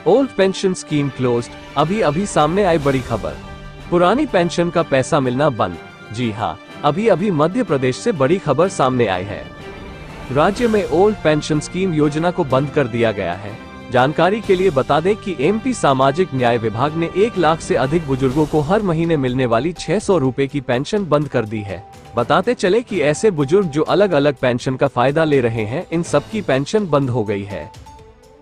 Old pension scheme closed, अभी अभी सामने आई बड़ी खबर। पुरानी पेंशन का पैसा मिलना बंद। जी हां, अभी अभी मध्य प्रदेश से बड़ी खबर सामने आई है। राज्य में ओल्ड पेंशन स्कीम योजना को बंद कर दिया गया है। जानकारी के लिए बता दें कि एमपी सामाजिक न्याय विभाग ने 1 लाख से अधिक बुजुर्गों को हर महीने मिलने वाली 600 रुपए की पेंशन बंद कर दी है। बताते चले कि ऐसे बुजुर्ग जो अलग अलग पेंशन का फायदा ले रहे हैं, इन सबकी पेंशन बंद हो गई है।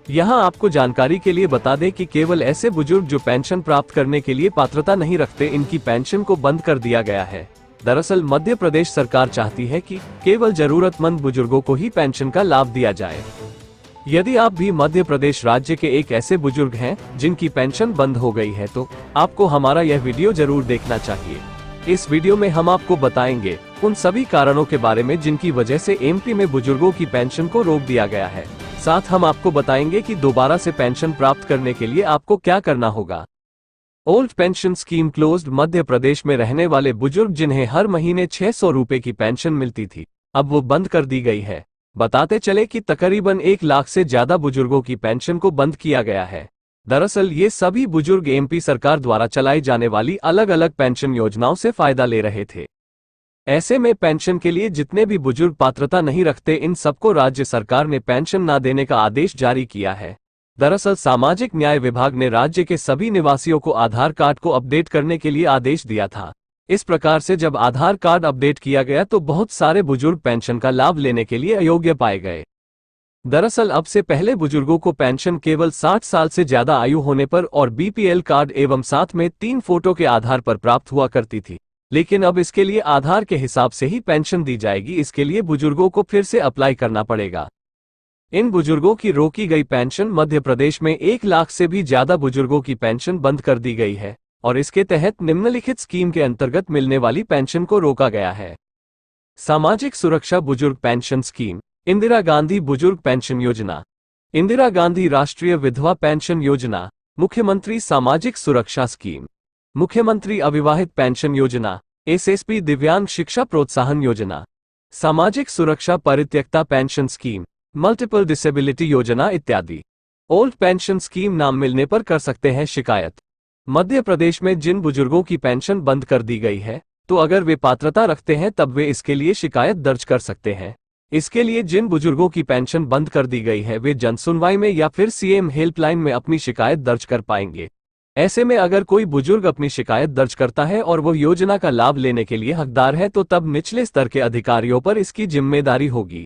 यहां आपको जानकारी के लिए बता दें कि केवल ऐसे बुजुर्ग जो पेंशन प्राप्त करने के लिए पात्रता नहीं रखते, इनकी पेंशन को बंद कर दिया गया है। दरअसल मध्य प्रदेश सरकार चाहती है कि केवल जरूरतमंद बुजुर्गों को ही पेंशन का लाभ दिया जाए। यदि आप भी मध्य प्रदेश राज्य के एक ऐसे बुजुर्ग हैं जिनकी पेंशन बंद हो गई है, तो आपको हमारा यह वीडियो जरूर देखना चाहिए। इस वीडियो में हम आपको बताएंगे उन सभी कारणों के बारे में जिनकी वजह से एमपी में बुजुर्गों की पेंशन को रोक दिया गया है। साथ हम आपको बताएंगे कि दोबारा से पेंशन प्राप्त करने के लिए आपको क्या करना होगा। Old pension scheme closed. Madhya Pradesh में रहने वाले बुजुर्ग जिन्हें हर महीने 600 रुपए की पेंशन मिलती थी, अब वो बंद कर दी गई है। बताते चले कि तकरीबन 1 लाख से ज्यादा बुजुर्गों की पेंशन को बंद किया गया है। दरअसल ये सभी बुजुर्ग एमपी सरकार द्वारा चलाई जाने वाली अलग अलग पेंशन योजनाओं से फायदा ले रहे थे। ऐसे में पेंशन के लिए जितने भी बुजुर्ग पात्रता नहीं रखते, इन सबको राज्य सरकार ने पेंशन न देने का आदेश जारी किया है। दरअसल सामाजिक न्याय विभाग ने राज्य के सभी निवासियों को आधार कार्ड को अपडेट करने के लिए आदेश दिया था। इस प्रकार से जब आधार कार्ड अपडेट किया गया तो बहुत सारे बुजुर्ग पेंशन का लाभ लेने के लिए अयोग्य पाए गए। दरअसल अब से पहले बुजुर्गों को पेंशन केवल 60 साल से ज्यादा आयु होने पर और बीपीएल कार्ड एवं साथ में 3 फोटो के आधार पर प्राप्त हुआ करती थी, लेकिन अब इसके लिए आधार के हिसाब से ही पेंशन दी जाएगी। इसके लिए बुजुर्गों को फिर से अप्लाई करना पड़ेगा। इन बुजुर्गों की रोकी गई पेंशन मध्य प्रदेश में 1 लाख से भी ज्यादा बुजुर्गों की पेंशन बंद कर दी गई है और इसके तहत निम्नलिखित स्कीम के अंतर्गत मिलने वाली पेंशन को रोका गया है। सामाजिक सुरक्षा बुजुर्ग पेंशन स्कीम, इंदिरा गांधी बुजुर्ग पेंशन योजना, इंदिरा गांधी राष्ट्रीय विधवा पेंशन योजना, मुख्यमंत्री सामाजिक सुरक्षा स्कीम, मुख्यमंत्री अविवाहित पेंशन योजना, एसएसपी दिव्यांग शिक्षा प्रोत्साहन योजना, सामाजिक सुरक्षा परित्यक्ता पेंशन स्कीम, मल्टीपल डिसेबिलिटी योजना इत्यादि। ओल्ड पेंशन स्कीम नाम मिलने पर कर सकते हैं शिकायत। मध्य प्रदेश में जिन बुजुर्गों की पेंशन बंद कर दी गई है, तो अगर वे पात्रता रखते हैं तब वे इसके लिए शिकायत दर्ज कर सकते हैं। इसके लिए जिन बुजुर्गों की पेंशन बंद कर दी गई है, वे जनसुनवाई में या फिर सीएम हेल्पलाइन में अपनी शिकायत दर्ज कर पाएंगे। ऐसे में अगर कोई बुजुर्ग अपनी शिकायत दर्ज करता है और वो योजना का लाभ लेने के लिए हकदार है, तो तब निचले स्तर के अधिकारियों पर इसकी जिम्मेदारी होगी।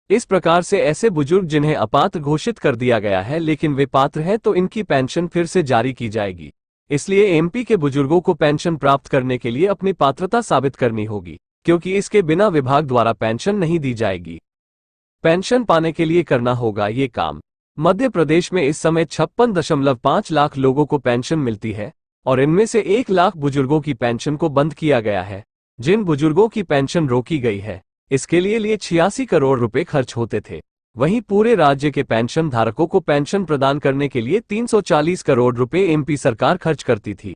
इस प्रकार से ऐसे बुजुर्ग जिन्हें अपात्र घोषित कर दिया गया है लेकिन वे पात्र हैं, तो इनकी पेंशन फिर से जारी की जाएगी। इसलिए एमपी के बुजुर्गों को पेंशन प्राप्त करने के लिए अपनी पात्रता साबित करनी होगी, क्योंकि इसके बिना विभाग द्वारा पेंशन नहीं दी जाएगी। पेंशन पाने के लिए करना होगा ये काम। मध्य प्रदेश में इस समय 56.5 लाख लोगों को पेंशन मिलती है और इनमें से 1 लाख बुजुर्गों की पेंशन को बंद किया गया है। जिन बुजुर्गों की पेंशन रोकी गई है, इसके लिए 86 करोड़ रुपए खर्च होते थे। वहीं पूरे राज्य के पेंशन धारकों को पेंशन प्रदान करने के लिए 340 करोड़ रुपए एमपी सरकार खर्च करती थी।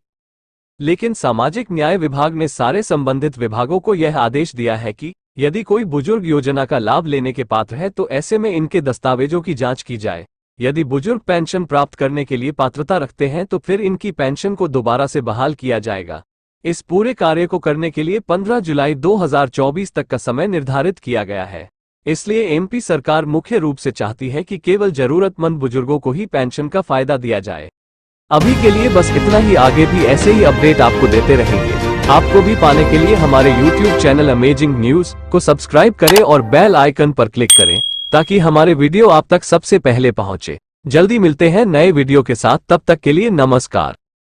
लेकिन सामाजिक न्याय विभाग ने सारे संबंधित विभागों को यह आदेश दिया है कि यदि कोई बुजुर्ग योजना का लाभ लेने के पात्र है, तो ऐसे में इनके दस्तावेजों की जांच की जाए। यदि बुजुर्ग पेंशन प्राप्त करने के लिए पात्रता रखते हैं, तो फिर इनकी पेंशन को दोबारा से बहाल किया जाएगा। इस पूरे कार्य को करने के लिए 15 जुलाई 2024 तक का समय निर्धारित किया गया है। इसलिए एमपी सरकार मुख्य रूप से चाहती है कि केवल जरूरतमंद बुजुर्गों को ही पेंशन का फायदा दिया जाए। अभी के लिए बस इतना ही, आगे भी ऐसे ही अपडेट आपको देते रहेंगे। आपको भी पाने के लिए हमारे YouTube चैनल अमेजिंग न्यूज को सब्सक्राइब करें और बेल आइकन पर क्लिक करें, ताकि हमारे वीडियो आप तक सबसे पहले पहुंचे। जल्दी मिलते हैं नए वीडियो के साथ, तब तक के लिए नमस्कार।